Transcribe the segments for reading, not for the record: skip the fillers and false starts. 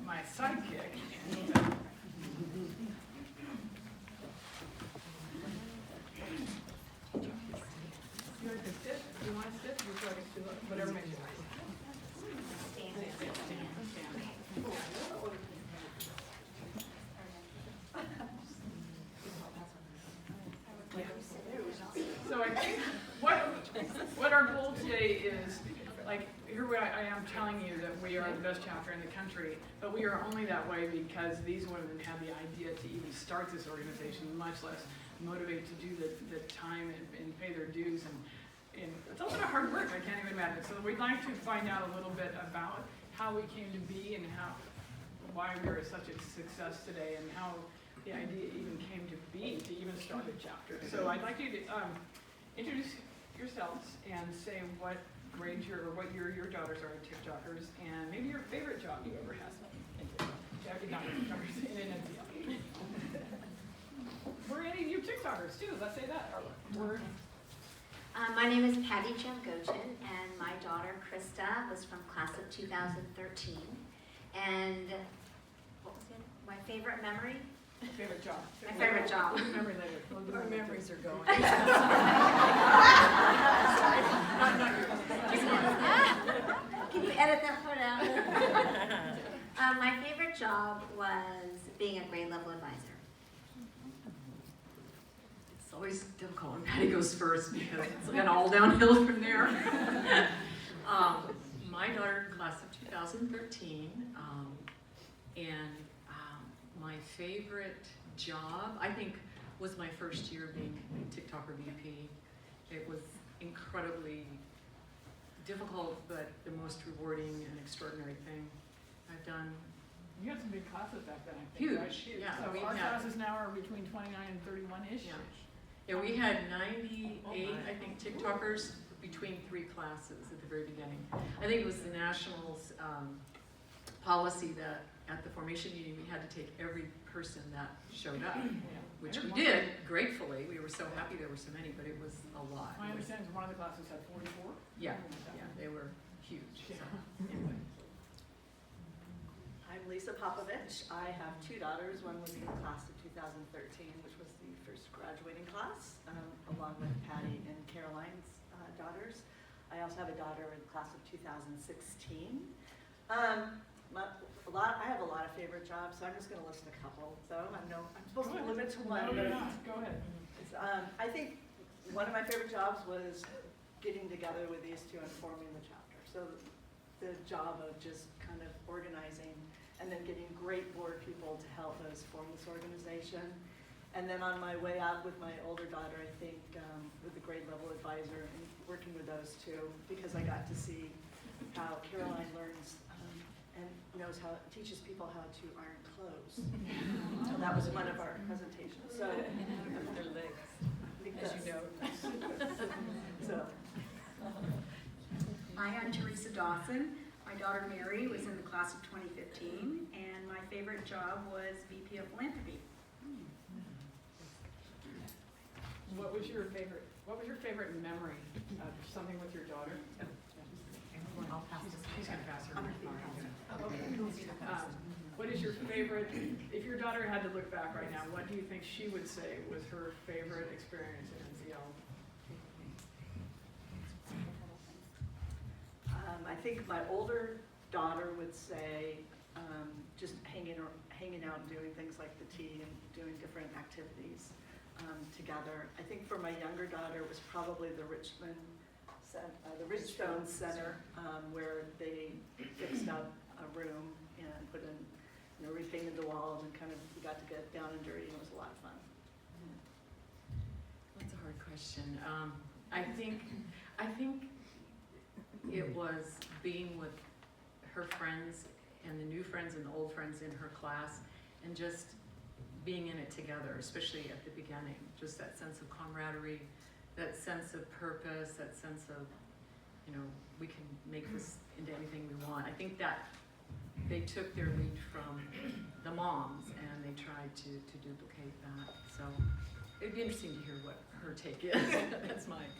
my sidekick. You like to sit? You want to sit? You feel like it's too low? Whatever makes you like. So I think what our goal today is, like, here I am telling you that we are the best chapter in the country, but we are only that way because these women had the idea to even start this organization, much less motivate to do the time and pay their dues. And it's a lot of hard work, I can't even imagine. So we'd like to find out a little bit about how we came to be and why we are such a success today and how the idea even came to be to even start a chapter. So I'd like you to introduce yourselves and say what grade what year your daughters are TikTokers, and maybe your favorite job you ever had. Jackie, not TikTokers, in NCL. We're any of you TikTokers too, let's say that. My name is Patti Jamgotchian, and my daughter Krista was from class of 2013. And what was it? My favorite memory? Favorite job. My favorite job. Memory later. Our memories are going. Can you edit that part out? My favorite job was being a grade level advisor. It's always difficult when Patti goes first because it's kind of all downhill from there. My daughter, class of 2013, and my favorite job, I think, was my first year being TikToker VP. It was incredibly difficult, but the most rewarding and extraordinary thing I've done. You had some big classes back then, I think. Huge, Right? yeah. So our classes now are between 29 and 31-ish. Yeah. Yeah, we had 98, I think, TikTokers between 3 classes at the very beginning. I think it was the Nationals policy that at the formation meeting we had to take every person that showed up, which we did, gratefully. We were so happy there were so many, but it was a lot. My understanding is one of the classes had 44. Yeah, they were huge. So, anyway. I'm Lisa Popovich. I have 2 daughters. One was in the class of 2013, which was the first graduating class, along with Patti and Caroline's daughters. I also have a daughter in the class of 2016. I have a lot of favorite jobs, so I'm just going to list a couple. So I'm supposed to limit to one. No, you're not. Go ahead. I think one of my favorite jobs was getting together with these 2 and forming the chapter. So the job of just kind of organizing and then getting great board people to help us form this organization. And then on my way out with my older daughter, I think with the grade level advisor and working with those 2, because I got to see how Caroline learns and teaches people how to iron clothes. So that was one of our presentations. So Their legs, as you know. So. Hi, I'm Theresa Dawson. My daughter Mary was in the class of 2015, and my favorite job was VP of Philanthropy. What was your favorite memory of something with your daughter? I'll pass this. She's going to pass her. What is your favorite, if your daughter had to look back right now, what do you think she would say was her favorite experience in NCL? I think my older daughter would say just hanging out and doing things like the tea and doing different activities together. I think for my younger daughter it was probably the Richstone Center where they fixed up a room and put in, repainted the walls and kind of we got to get down and dirty, and it was a lot of fun. That's a hard question. I think it was being with her friends and the new friends and the old friends in her class and just being in it together, especially at the beginning. Just that sense of camaraderie, that sense of purpose, that sense of, we can make this into anything we want. I think that they took their lead from the moms and they tried to duplicate that. So it'd be interesting to hear what her take is. That's mine.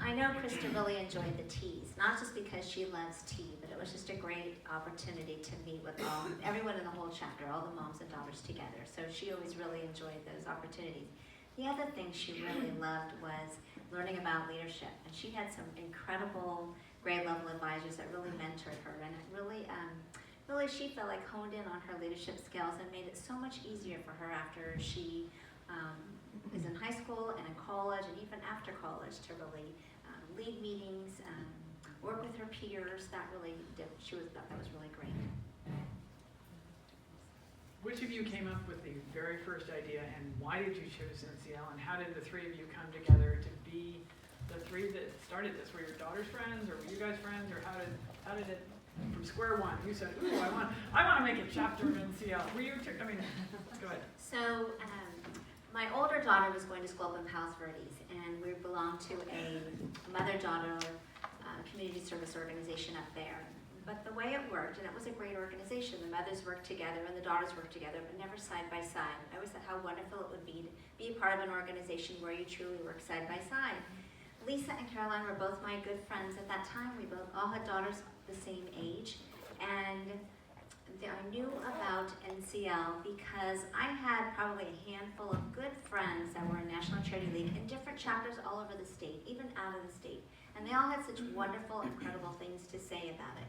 I know Krista really enjoyed the teas, not just because she loves tea, but it was just a great opportunity to meet with everyone in the whole chapter, all the moms and daughters together. So she always really enjoyed those opportunities. The other thing she really loved was learning about leadership. And she had some incredible grade level advisors that really mentored her. And it really, really she felt like honed in on her leadership skills and made it so much easier for her after she is in high school and in college and even after college to really lead meetings, work with her peers. That was really great. Which of you came up with the very first idea, and why did you choose NCL, and how did the three of you come together to be the three that started this? Were your daughters friends, or were you guys friends, or how did it, from square one, you said, ooh, I want to make a chapter of NCL. Were you, go ahead. So my older daughter was going to school up in Palos Verdes, and we belonged to a mother-daughter community service organization up there. But the way it worked, and it was a great organization, the mothers worked together and the daughters worked together, but never side by side. I always thought how wonderful it would be to be a part of an organization where you truly work side by side. Lisa and Caroline were both my good friends at that time. We both all had daughters the same age, and I knew about NCL because I had probably a handful of good friends that were in National Charity League in different chapters all over the state, even out of the state. And they all had such wonderful, incredible things to say about it.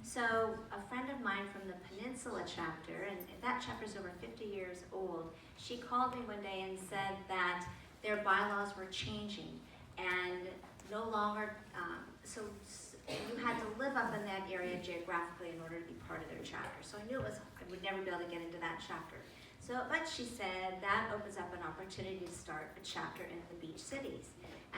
So a friend of mine from the Peninsula chapter, and that chapter is over 50 years old, she called me one day and said that their bylaws were changing and no longer, so you had to live up in that area geographically in order to be part of their chapter. So I knew I would never be able to get into that chapter. So, but she said that opens up an opportunity to start a chapter in the beach cities.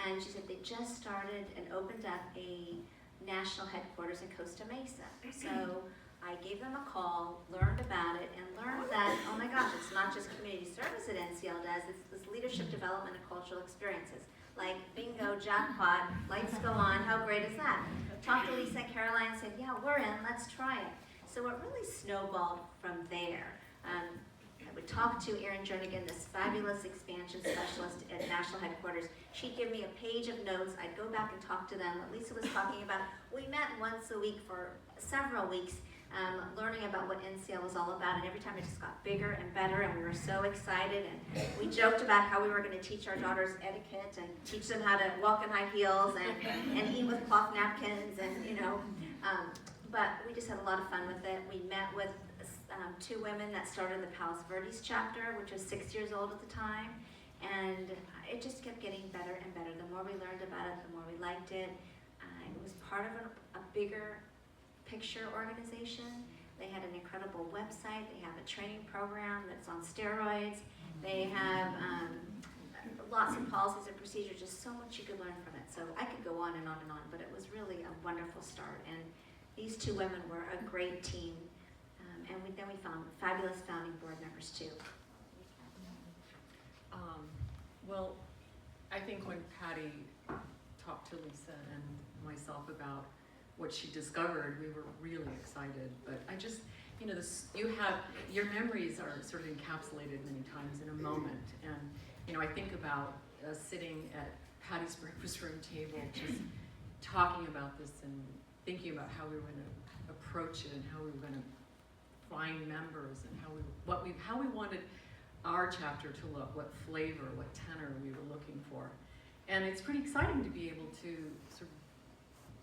And she said they just started and opened up a national headquarters in Costa Mesa. So I gave them a call, learned about it, and learned that, oh my gosh, it's not just community service that NCL does, it's this leadership development and cultural experiences. Like bingo, jackpot, lights go on, how great is that? Talked to Lisa and Caroline and said, yeah, we're in, let's try it. So it really snowballed from there. I would talk to Erin Jernigan, this fabulous expansion specialist at national headquarters. She'd give me a page of notes. I'd go back and talk to them. What Lisa was talking about, we met once a week for several weeks, learning about what NCL was all about, and every time it just got bigger and better, and we were so excited, and we joked about how we were going to teach our daughters etiquette and teach them how to walk in high heels and eat with cloth napkins, and but we just had a lot of fun with it. We met with two women that started the Palos Verdes chapter, which was 6 years old at the time, and it just kept getting better and better. The more we learned about it, the more we liked it. It was part of a bigger picture organization. They had an incredible website. They have a training program that's on steroids. They have lots of policies and procedures, just so much you could learn from it. So I could go on and on and on, but it was really a wonderful start. And these two women were a great team. And then we found fabulous founding board members too. Well, I think when Patti talked to Lisa and myself about what she discovered, we were really excited. But I just, your memories are sort of encapsulated many times in a moment. And, I think about sitting at Patti's breakfast room table, just talking about this and thinking about how we were going to approach it and how we were going to find members and how we wanted our chapter to look, what flavor, what tenor we were looking for. And it's pretty exciting to be able to sort of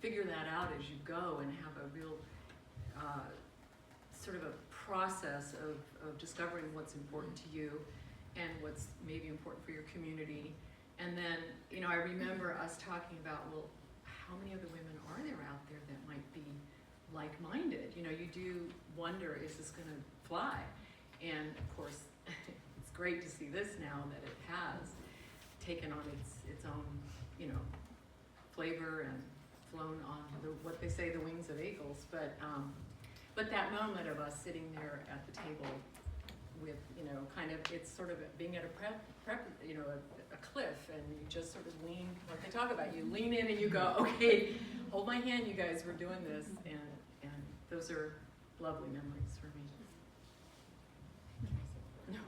figure that out as you go and have a real sort of a process of discovering what's important to you and what's maybe important for your community. And then, I remember us talking about, well, how many other women are there out there that might be like-minded? You do wonder, is this going to fly? And of course, it's great to see this now that it has taken on its own, flavor and flown on what they say, the wings of eagles. But that moment of us sitting there at the table with, kind of, it's sort of being at a cliff, and you just sort of lean, like they talk about, you lean in and you go, okay, hold my hand, you guys, we're doing this, and those are lovely memories for me. No.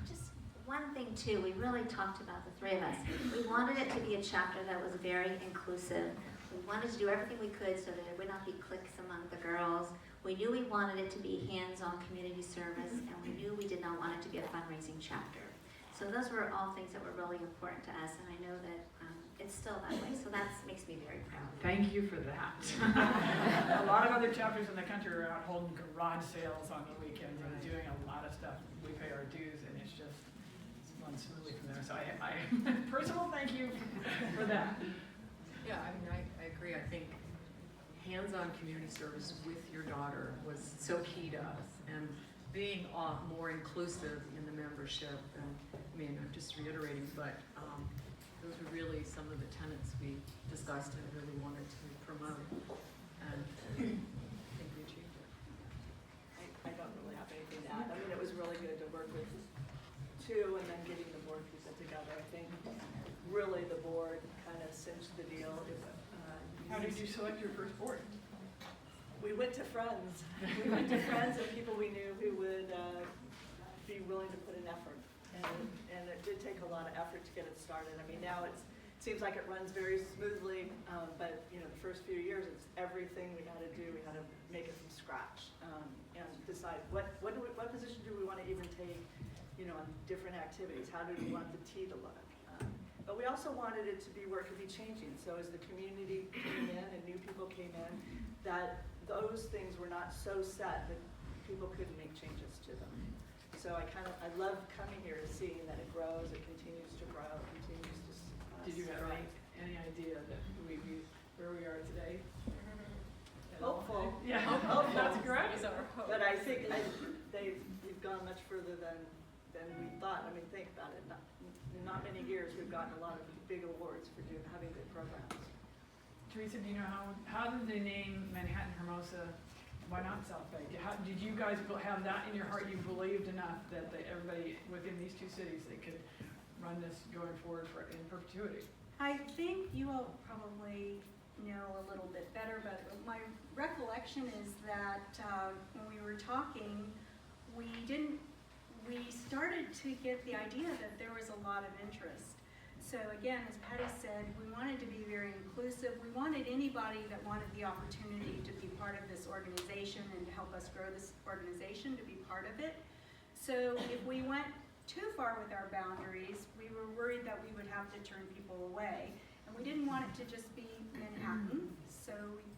Just one thing too, we really talked about, the three of us. We wanted it to be a chapter that was very inclusive. We wanted to do everything we could so that there would not be cliques among the We knew we wanted it to be hands-on community service, and we knew we did not want it to be a fundraising chapter. So those were all things that were really important to us, and I know that it's still that way, so that makes me very proud. Thank you for that. A lot of other chapters in the country are out holding garage sales on the weekends and doing a lot of stuff. We pay our dues and it's just runs smoothly from there. So I personal thank you for that. Yeah, I mean, I agree. I think hands-on community service with your daughter was so key to us, and being more inclusive in the membership. And I mean, I'm just reiterating, but those were really some of the tenets we discussed and really wanted to promote, and I think we achieved it. I don't really have anything to add. I mean, it was really good to work with two and then getting the board people together. I think really the board kind of cinched the deal. How did you select your first board? We went to friends. We went to friends and people we knew who would be willing to put in effort. And it did take a lot of effort to get it started. I mean, now it seems like it runs very smoothly, but you know, the first few years, it's everything we had to do. We had to make it from scratch and decide what position do we want to even take, you know, on different activities. How do we want the tea to look? But we also wanted it to be where it could be changing. So as the community came in and new people came in, that those things were not so set that people couldn't make changes to them. So I love coming here and seeing that it grows, it continues to grow, continues to Did you have strive. any idea that we'd be where we are today? Hopeful. Yeah, Hopeful. that's great. But I think you've gone much further than we thought. I mean, think about it. Not many years we've gotten a lot of big awards for having good programs. Teresa, do you know how did they name Manhattan Hermosa? Why not South Bay? Did you guys have that in your heart? You believed enough that everybody within these two cities, they could run this going forward in perpetuity? I think you all probably know a little bit better, but my recollection is that when we were talking, we started to get the idea that there was a lot of interest. So again, as Patti said, we wanted to be very inclusive. We wanted anybody that wanted the opportunity to be part of this organization and to help us grow this organization to be part of it. So if we went too far with our boundaries, we were worried that we would have to turn people away. And we didn't want it to just be Manhattan, so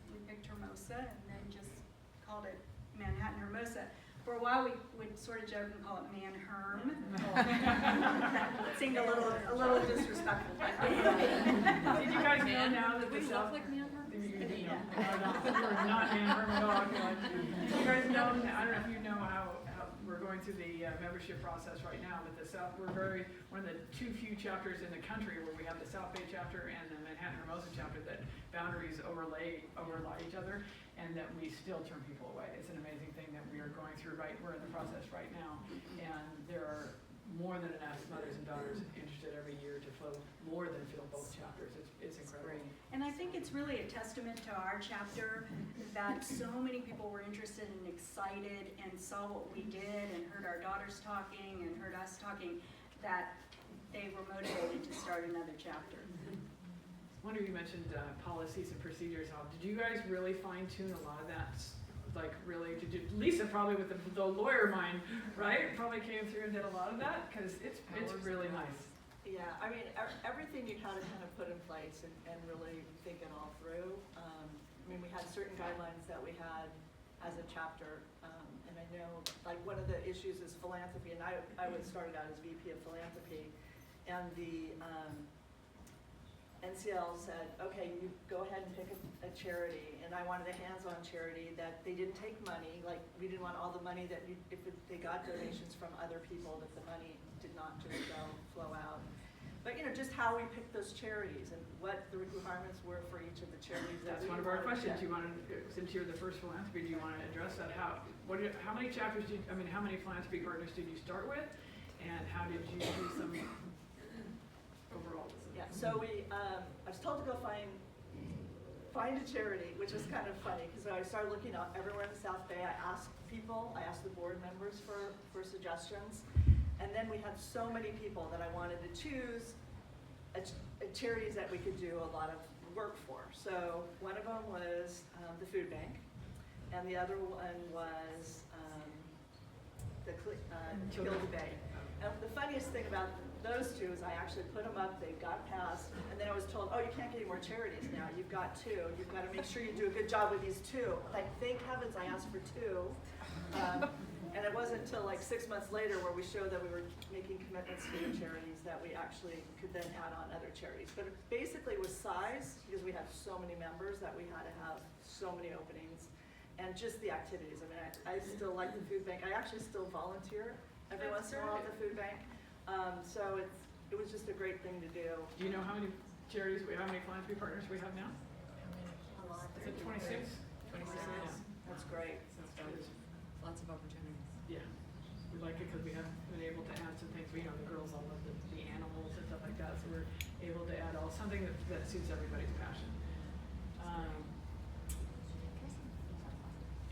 we picked Hermosa and then just called it Manhattan Hermosa. For a while, we would sort of joke and call it Man-Herm. That seemed a little disrespectful. Did you guys know now that the We South... look like man You didn't know. You're not Man-Herm at all. You guys know, I don't know if you know how we're going through the membership process right now, but the South, we're one of the too few chapters in the country where we have the South Bay chapter and the Manhattan Hermosa chapter that boundaries overlay each other, and that we still turn people away. It's an amazing thing that we are going through we're in the process right now, and there are more than enough mothers and daughters interested every year to fill both chapters. It's incredible. And I think it's really a testament to our chapter that so many people were interested and excited and saw what we did and heard our daughters talking and heard us talking, that they were motivated to start another chapter. I wonder, you mentioned policies and procedures. Did you guys really fine tune a lot of that? Like really, Lisa probably with the lawyer mind, right? Probably came through and did a lot of that because it's really nice. Yeah, I mean, everything you had to kind of put in place and really think it all through. I mean, we had certain guidelines that we had as a chapter, and I know, like, one of the issues is philanthropy, and I started out as VP of philanthropy, and the NCL said, okay, you go ahead and pick a charity, and I wanted a hands-on charity that they didn't take money, like we didn't want all the money that if they got donations from other people, that the money did not just flow out. But you know, just how we picked those charities and what the requirements were for each of the charities. That's one of our questions. Since you're the first philanthropy, do you want to address that? How many chapters how many philanthropy partners did you start with, and how did you do some overall? Yeah, so I was told to go find a charity, which is kind of funny because I started looking out everywhere in the South Bay. I asked the board members for suggestions, and then we had so many people that I wanted to choose charities that we could do a lot of work for. So one of them was the food bank, and the other one was Gilded Bay. And the funniest thing about those two is I actually put them up, they got passed, and then I was told, oh, you can't get any more charities now, you've got two, you've got to make sure you do a good job with these two. Like, thank heavens I asked for two. And it wasn't until like 6 months later where we showed that we were making commitments to the charities that we actually could then add on other charities. But it basically was size, because we had so many members that we had to have so many openings, and just the activities. I mean, I still like the food bank. I actually still volunteer every once in a while at the food bank. So it was just a great thing to do. Do you know how many charities, how many philanthropy partners we have now? A lot. Is it 26? 26, Wow. That's great. Lots of opportunities. Yeah, we like it because we have been able to add some things. You know, the girls all love the animals and stuff like that, so we're able to add something that suits everybody's passion.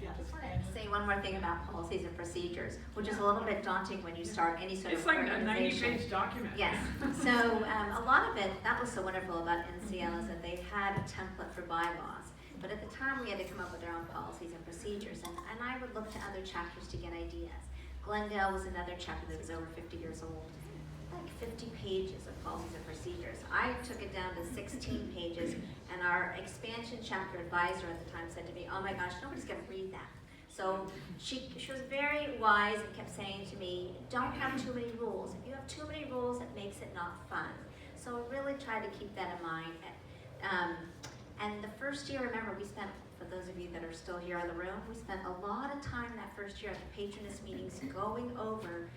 I just want to say one more thing about policies and procedures, which is a little bit daunting when you start any sort It's of like a organization. 90-page document. Yes, so a lot of it, that was so wonderful about NCL is that they had a template for bylaws. But at the time, we had to come up with our own policies and procedures, and I would look to other chapters to get ideas. Glendale was another chapter that was over 50 years old, like 50 pages of policies and procedures. I took it down to 16 pages, and our expansion chapter advisor at the time said to me, oh my gosh, nobody's gonna read that. So she was very wise and kept saying to me, don't have too many rules. If you have too many rules, it makes it not fun. So I really tried to keep that in mind. And the first year, remember, we spent, for those of you that are still here in the room, we spent a lot of time that first year at the patroness meetings going over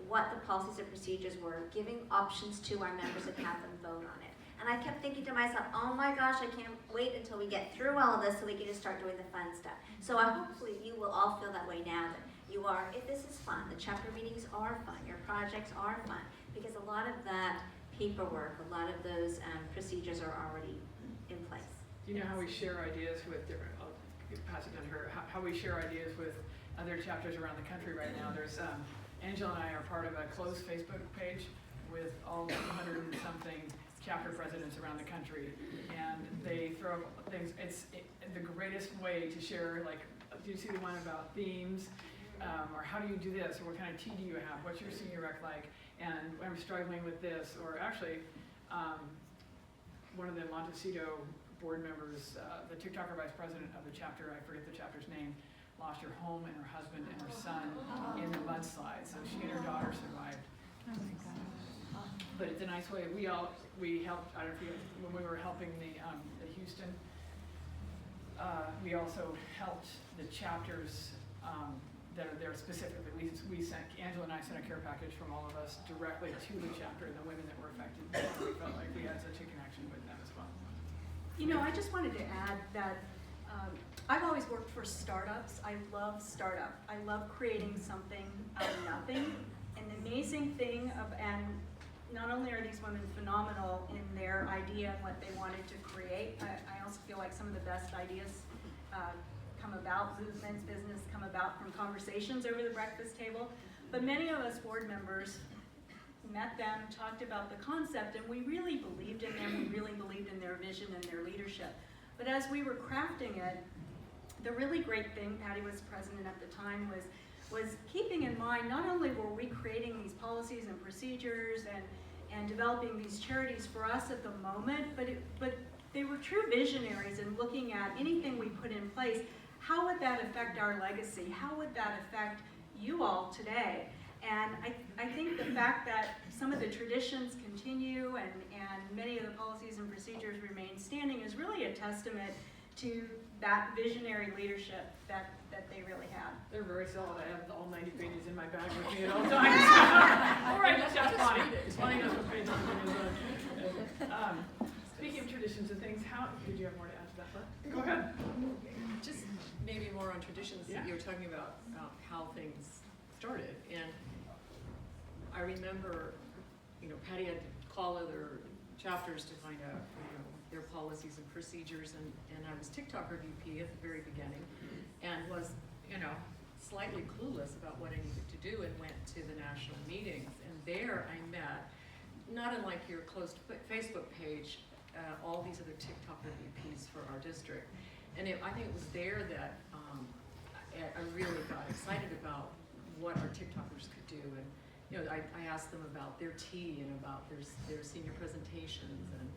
what the policies and procedures were, giving options to our members and have them vote on it. And I kept thinking to myself, oh my gosh, I can't wait until we get through all of this so we can just start doing the fun stuff. So hopefully you will all feel that way now, that you are, if this is fun, the chapter meetings are fun, your projects are fun, because a lot of that paperwork, a lot of those procedures are already in place. Do you know how we share ideas with different, I'll pass it down to her, how we share ideas with other chapters around the country right now? There's, Angela and I are part of a closed Facebook page with all 100 and something chapter presidents around the country, and they throw things, it's the greatest way to share, like, do you see the one about themes, or how do you do this, or what kind of tea do you have, what's your senior rec like, and I'm struggling with this, or actually, one of the Montecito board members, the TikToker vice president of the chapter, I forget the chapter's name, lost her home and her husband and her son in the mudslide. So she and her daughter survived. Oh my God. But it's a nice way. We helped, I don't know if you, when we were helping the Houston, we also helped the chapters that are there specifically. We sent, Angela and I sent a care package from all of us directly to the chapter and the women that were affected. We felt like we had such a connection with them as well. You know, I just wanted to add that I've always worked for startups. I love startup. I love creating something out of nothing. And the amazing thing and not only are these women phenomenal in their idea and what they wanted to create, I also feel like some of the best ideas come about, movements, business come about from conversations over the breakfast table. But many of us board members met them, talked about the concept, and we really believed in them, we really believed in their vision and their leadership. But as we were crafting it, the really great thing, Patti was president at the time, was keeping in mind, not only were we creating these policies and procedures and developing these charities for us at the moment, but they were true visionaries in looking at anything we put in place. How would that affect our legacy? How would that affect you all today? And I think the fact that some of the traditions continue and many of the policies and procedures remain standing is really a testament to that visionary leadership that they really have. They're very solid. I have all 90 pages in my bag with me at all times. Or I just have Bonnie. Bonnie knows what page I'm on. Speaking of traditions and things, did you have more to add to that, Beth? Go ahead. Just maybe more on traditions that Yeah. you were talking about how things started. And I remember, Patti had to call other chapters to find out, their policies and procedures, and I was TikToker VP at the very beginning, and was, slightly clueless about what I needed to do, and went to the national meetings. And there I met, not unlike your closed Facebook page, all these other TikToker VPs for our district. And I think it was there that I really got excited about what our TikTokers could do. And, I asked them about their tea and about their senior presentations and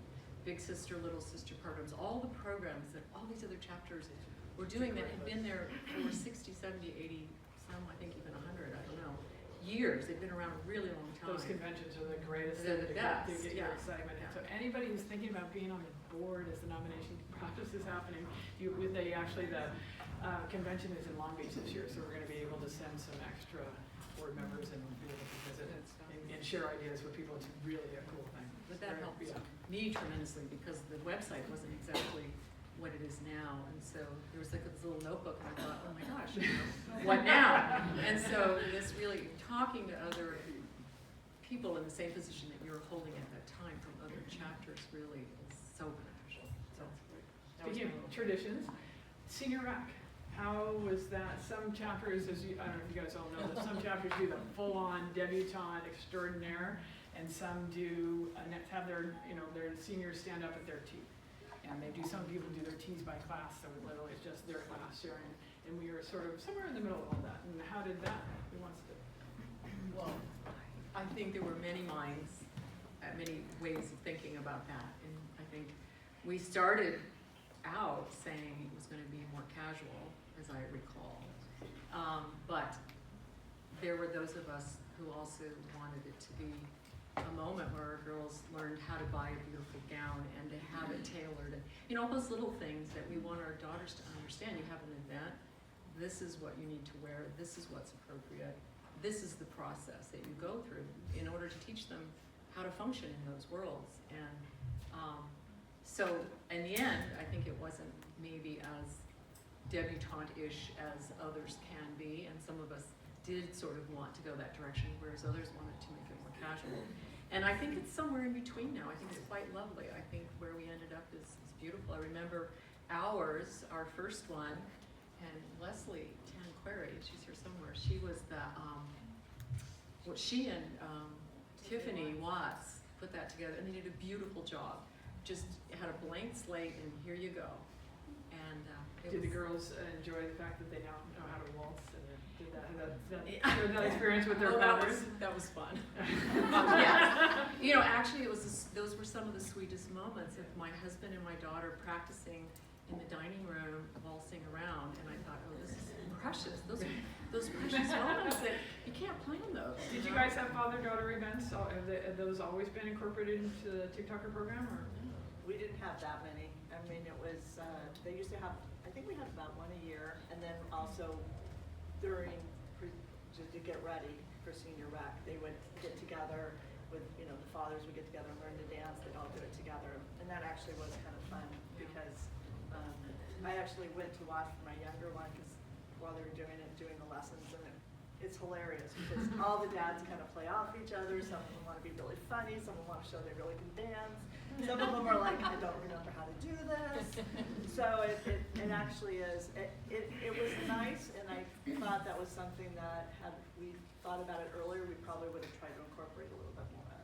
Big Sister, Little Sister programs, all the programs that all these other chapters were doing that had been there for 60, 70, 80, some I think even 100, I don't know, years. They've been around a really long time. Those conventions are the greatest. They're the best, To get your yeah. excitement. Yeah. So anybody who's thinking about being on the board as the nomination process is happening, the convention is in Long Beach this year, so we're going to be able to send some extra board members and be able to visit and share ideas with people. It's really a cool thing. But that helped me tremendously because the website wasn't exactly what it is now. And so there was like this little notebook and I thought, oh my gosh, what now? And so this really, talking to other people in the same position that you're holding at that time from other chapters really is so beneficial. So Speaking of traditions, senior rec. How was that? Some chapters, I don't know if you guys all know, that some chapters do the full-on debutante extraordinaire, and some do have their seniors stand up at their tea. And some people do their teas by class, so literally it's just their class sharing. And we were sort of somewhere in the middle of all that. And how did that? Who wants to? well, I think there were many minds, many ways of thinking about that. And I think we started out saying it was going to be more casual, as I recall. But there were those of us who also wanted it to be a moment where our girls learned how to buy a beautiful gown and to have it tailored. And, all those little things that we want our daughters to understand. You have an event, this is what you need to wear, this is what's appropriate, this is the process that you go through in order to teach them how to function in those worlds. And so in the end, I think it wasn't maybe as debutante-ish as others can be, and some of us did sort of want to go that direction, whereas others wanted to make it more casual. And I think it's somewhere in between now. I think it's quite lovely. I think where we ended up is beautiful. I remember our first one, and Leslie Tanqueray, she's here somewhere, she was she and Tiffany Watts put that together, and they did a beautiful job. Just had a blank slate, and here you go. And Did the girls enjoy the fact that they now know how to waltz and did that experience with their fathers? That was fun. Yes. Actually, those were some of the sweetest moments of my husband and my daughter practicing in the dining room, waltzing around, and I thought, oh, this is precious. Those precious moments that you can't plan those. Did you guys have father-daughter events? Have those always been incorporated into the TikToker program, or? We didn't have that many. I mean, it was, they used to have, I think we had about one a year, and then also to get ready for senior rec, they would get together with, the fathers would get together and learn to dance, they'd all do it together. And that actually was kind of fun because I actually went to watch my younger one while they were doing the lessons, and it's hilarious because all the dads kind of play off each other. Some of them want to be really funny, some of them want to show they really can dance. Some of them are like, I don't remember how to do this. So it actually is, it was nice, and I thought that was something that had we thought about it earlier, we probably would have tried to incorporate a little bit more of.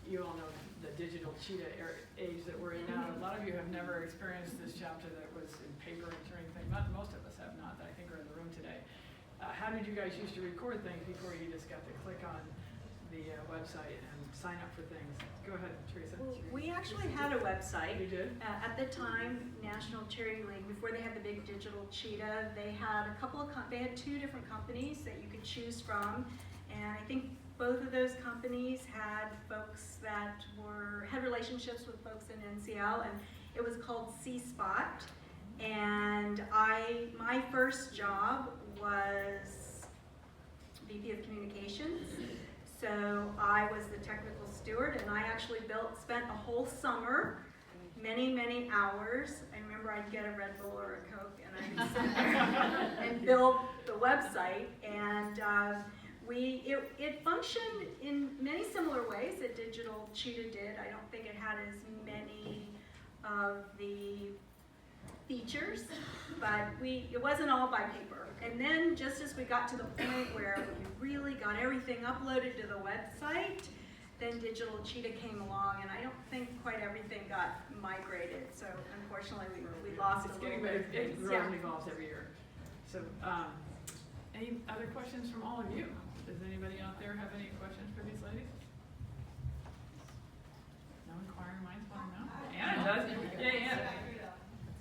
You all know the digital cheetah age that we're in now. A lot of you have never experienced this chapter that was in paper or anything. Most of us have not, that I think are in the room today. How did you guys used to record things before you just got to click on the website and sign up for things? Go ahead, Theresa. Well, we actually had a website. You did? At the time, National Cheering League, before they had the big digital cheetah, they had they had two different companies that you could choose from, and I think both of those companies had folks that had relationships with folks in NCL, and it was called C-Spot. And my first job was VP of Communications. So I was the technical steward, and I actually spent a whole summer, many, many hours. I remember I'd get a Red Bull or a Coke, and I'd sit there and build the website. And it functioned in many similar ways that Digital Cheetah did. I don't think it had as many of the features, but it wasn't all by paper. And then just as we got to the point where we really got everything uploaded to the website, Then Digital Cheetah came along, and I don't think quite everything got migrated, so unfortunately we lost a It's little getting bit better, of it things. grows and evolves every year. So, any other questions from all of you? Does anybody out there have any questions for these ladies? No inquiring minds want to know? Anna does. Yeah, Anna.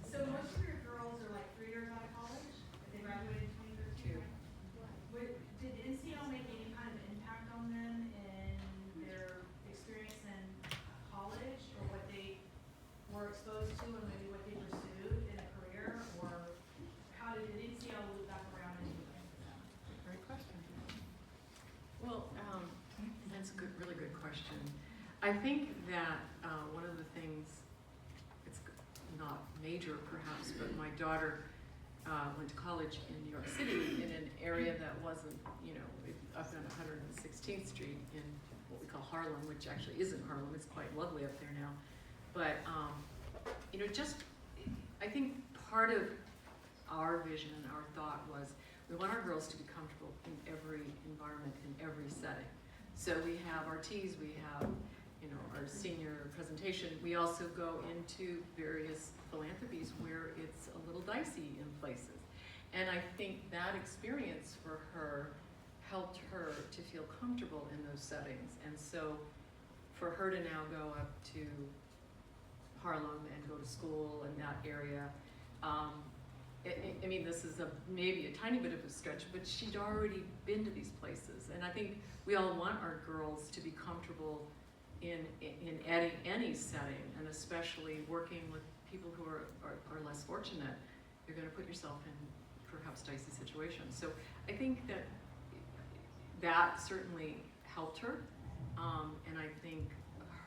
So most of your girls are like 3 years out of college, if they graduated in 2013, right? Did NCL make any kind of impact on them in their experience in college, or what they were exposed to, and maybe what they pursued in a career, or how did NCL loop back around and do that for them? Great question. Well, that's a good, really good question. I think that one of the things, it's not major perhaps, but my daughter went to college in New York City in an area that wasn't, you know, up on 116th Street in what we call Harlem, which actually isn't Harlem. It's quite lovely up there now. But, you know, just, I think part of our vision and our thought was we want our girls to be comfortable in every environment, in every setting. So we have our teas, we have, you know, our senior presentation. We also go into various philanthropies where it's a little dicey in places. And I think that experience for her helped her to feel comfortable in those settings. And so for her to now go up to Harlem and go to school in that area, I mean, this is maybe a tiny bit of a stretch, but she'd already been to these places. And I think we all want our girls to be comfortable in any setting, and especially working with people who are less fortunate. You're going to put yourself in perhaps dicey situations. So I think that certainly helped her, and I think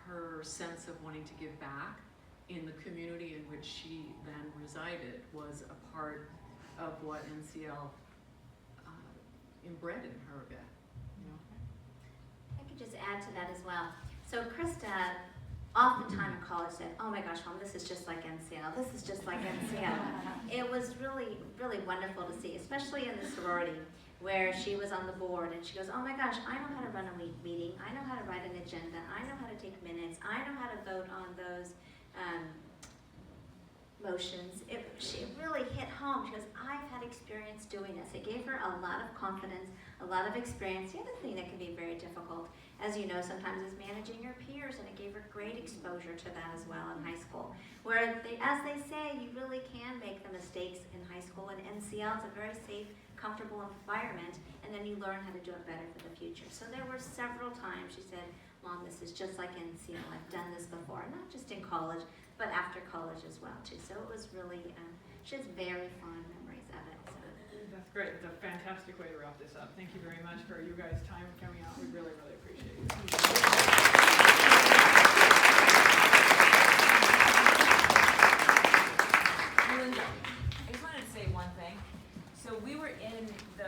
her sense of wanting to give back in the community in which she then resided was a part of what NCL inbred in her a bit. You know? I could just add to that as well. So Krista, off the time in college, said, "Oh my gosh, Mom, this is just like NCL. This is just like NCL." It was really, really wonderful to see, especially in the sorority, where she was on the board and she goes, "Oh my gosh, I know how to run a meeting. I know how to write an agenda. I know how to take minutes. I know how to vote on those motions." It really hit home. She goes, "I've had experience doing this." It gave her a lot of confidence, a lot of experience. The other thing that can be very difficult, as you know, sometimes is managing your peers, and it gave her great exposure to that as well in high school. Where, as they say, you really can make the mistakes in high school, and NCL is a very safe, comfortable environment, and then you learn how to do it better for the future. So there were several times she said, "Mom, this is just like NCL. I've done this before," not just in college, but after college as well too. So it was really, she has very fond memories of it. So. That's great. It's a fantastic way to wrap this up. Thank you very much for you guys' time coming out. We really, really appreciate it.